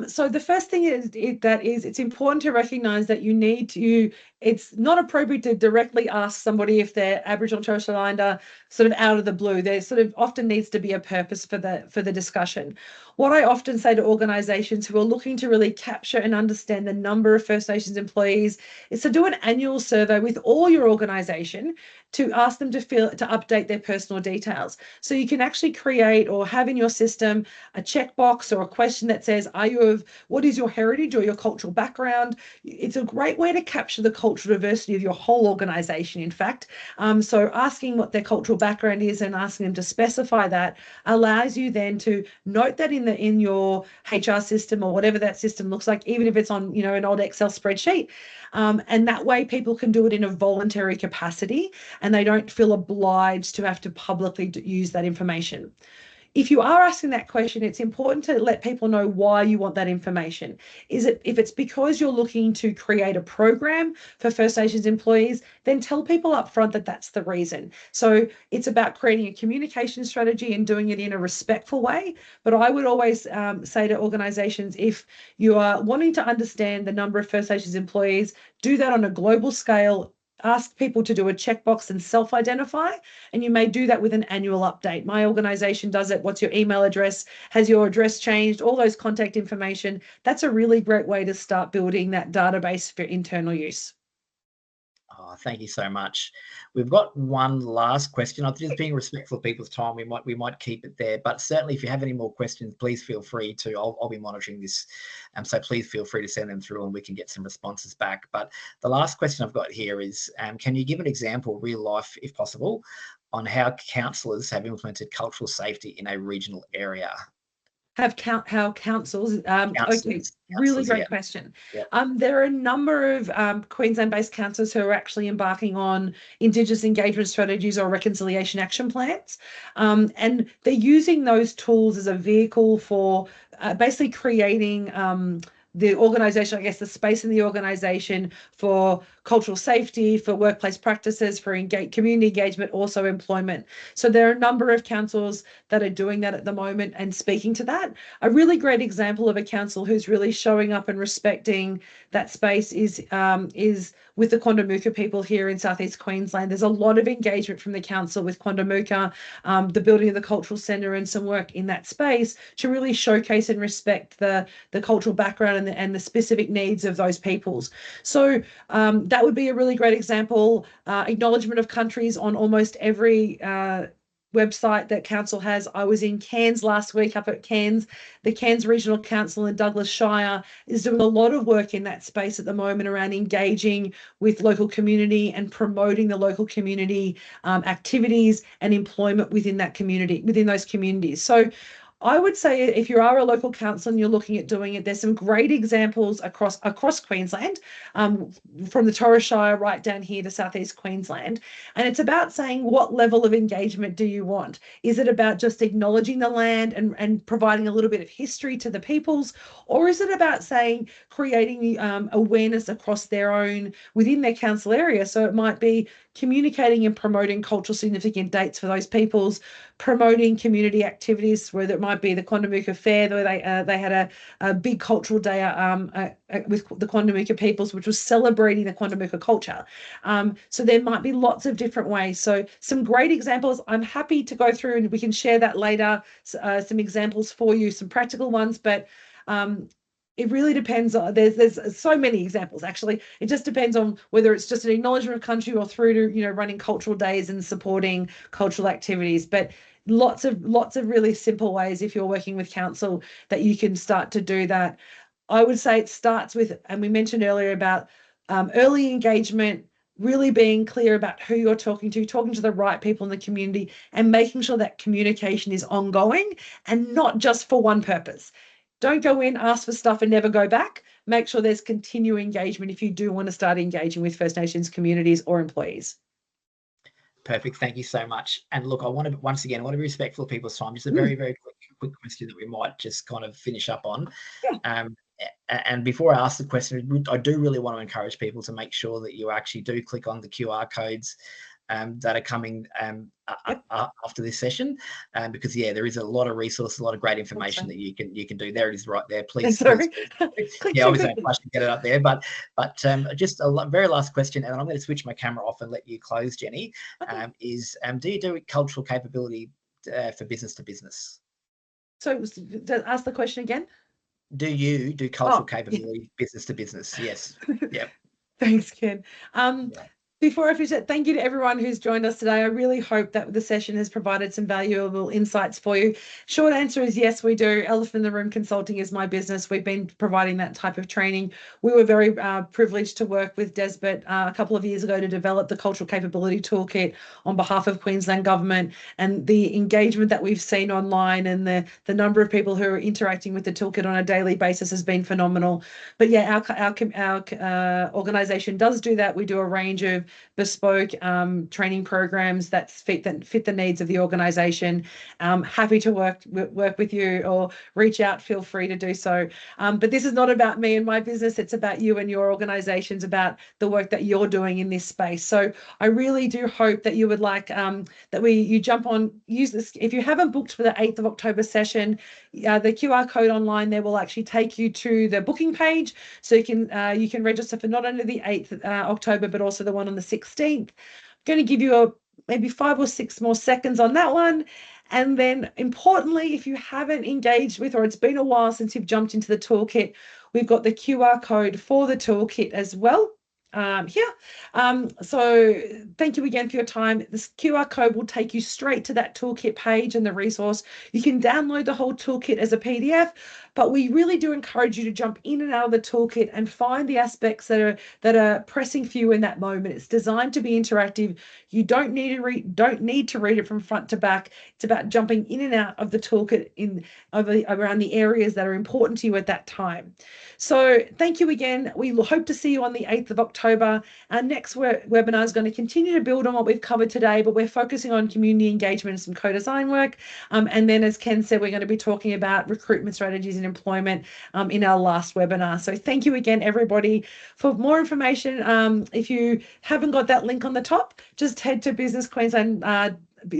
So the first thing is it's important to recognise that you need to. It's not appropriate to directly ask somebody if they're Aboriginal Torres Strait Islander sort of out of the blue. There sort of often needs to be a purpose for the discussion. What I often say to organisations who are looking to really capture and understand the number of First Nations employees is to do an annual survey with all your organisation to ask them to update their personal details. So you can actually create or have in your system a checkbox or a question that says, what is your heritage or your cultural background? It's a great way to capture the cultural diversity of your whole organisation, in fact. So asking what their cultural background is and asking them to specify that allows you then to note that in your HR system or whatever that system looks like, even if it's on an old Excel spreadsheet. And that way people can do it in a voluntary capacity and they don't feel obliged to have to publicly use that information. if you are asking that question, it's important to let people know why you want that information. Is it, if it's because you're looking to create a program for First Nations employees, then tell people up front that that's the reason. So it's about creating a communication strategy and doing it in a respectful way. But I would always say to organizations, if you are wanting to understand the number of First Nations employees, do that on a global scale. Ask people to do a checkbox and self-identify, and you may do that with an annual update. My organization does it. What's your email address? Has your address changed? All those contact information. That's a really great way to start building that database for internal use. Oh, thank you so much. We've got one last question. I'm just being respectful of people's time. We might keep it there, but certainly if you have any more questions, please feel free to. I'll be monitoring this, so please feel free to send them through, and we can get some responses back. But the last question I've got here is, can you give an example, real life, if possible, on how councillors have implemented cultural safety in a regional area? How councils, okay, really Councillors, great yeah. question. Yeah. There are a number of Queensland-based councils who are actually embarking on Indigenous engagement strategies or reconciliation action plans, and they're using those tools as a vehicle for basically creating the organisation, I guess, the space in the organisation for cultural safety, for workplace practices, for community engagement, also employment. So there are a number of councils that are doing that at the moment and speaking to that. A really great example of a council who's really showing up and respecting that space is with the Quandamooka people here in Southeast Queensland. There's a lot of engagement from the council with Quandamooka, the building of the cultural centre, and some work in that space to really showcase and respect the cultural background and the specific needs of those peoples. So that would be a really great example. Acknowledgement of countries on almost every website that council has. I was in Cairns last week, up at Cairns. The Cairns Regional Council in Douglas Shire is doing a lot of work in that space at the moment around engaging with local community and promoting the local community activities and employment within that community, within those communities. So I would say if you are a local council and you're looking at doing it, there's some great examples across Queensland, from the Torres Shire right down here to Southeast Queensland. And it's about saying, what level of engagement do you want? Is it about just acknowledging the land and providing a little bit of history to the peoples? Or is it about saying, creating awareness across within their council area? So it might be communicating and promoting cultural significant dates for those peoples, promoting community activities, whether it might be the Quandamooka Fair, where they had a big cultural day with the Quandamooka peoples, which was celebrating the Quandamooka culture. So there might be lots of different ways. So some great examples. I'm happy to go through and we can share that later, some examples for you, some practical ones, but it really depends on, there's so many examples actually. It just depends on whether it's just an acknowledgement of country or through to, running cultural days and supporting cultural activities. But lots of really simple ways, if you're working with council, that you can start to do that. I would say it starts with, and we mentioned earlier about early engagement, really being clear about who you're talking to the right people in the community, and making sure that communication is ongoing and not just for one purpose. Don't go in, ask for stuff and never go back. Make sure there's continuing engagement if you do want to start engaging with First Nations communities or employees. Perfect. Thank you so much. And look, I want to be respectful of people's time. Just a very, very quick question that we might just kind of finish up on. Yeah. And before I ask the question, I do really want to encourage people to make sure that you actually do click on the QR codes that are coming after this session, because there is a lot of resources, a lot of great information that you can do. There it is, right there. Please. Sorry. Yeah, obviously I should get it up there, but just a very last question, and I'm going to switch my camera off and let you close, Jenny. Okay. Do you do cultural capability for business to business? So ask the question again. Do you do cultural capability business to business? Yes. Yep. Thanks, Ken. Before I finish it, thank you to everyone who's joined us today. I really hope that the session has provided some valuable insights for you. Short answer is yes, we do. Elephant in the Room Consulting is my business. We've been providing that type of training. We were very privileged to work with Desbert a couple of years ago to develop the Cultural Capability Toolkit on behalf of Queensland Government, and the engagement that we've seen online and the number of people who are interacting with the toolkit on a daily basis has been phenomenal. But yeah, our organisation does do that. We do a range of bespoke training programs that fit the needs of the organisation. Happy to work with you, or reach out, feel free to do so. But this is not about me and my business. It's about you and your organisations, about the work that you're doing in this space. So I really do hope that you would like that you jump on, use this. If you haven't booked for the 8th of October session, the QR code online there will actually take you to the booking page, so you can register for not only the 8th October but also the one on the 16th. I'm going to give you maybe 5 or 6 more seconds on that one. And then importantly, if you haven't engaged with, or it's been a while since you've jumped into the toolkit, we've got the QR code for the toolkit as well here. So thank you again for your time. This QR code will take you straight to that toolkit page and the resource. You can download the whole toolkit as a PDF, but we really do encourage you to jump in and out of the toolkit and find the aspects that are pressing for you in that moment. It's designed to be interactive. You don't need to read it from front to back. It's about jumping in and out of the toolkit around the areas that are important to you at that time. So thank you again. We hope to see you on the 8th of October. Our next webinar is going to continue to build on what we've covered today, but we're focusing on community engagement and some co-design work. And then, as Ken said, we're going to be talking about recruitment strategies and employment in our last webinar. So thank you again, everybody. For more information, if you haven't got that link on the top, just head to Business Queensland,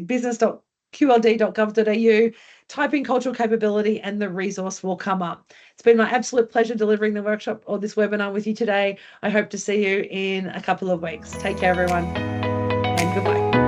business.qld.gov.au, type in cultural capability and the resource will come up. It's been my absolute pleasure delivering the workshop or this webinar with you today. I hope to see you in a couple of weeks. Take care, everyone, and goodbye.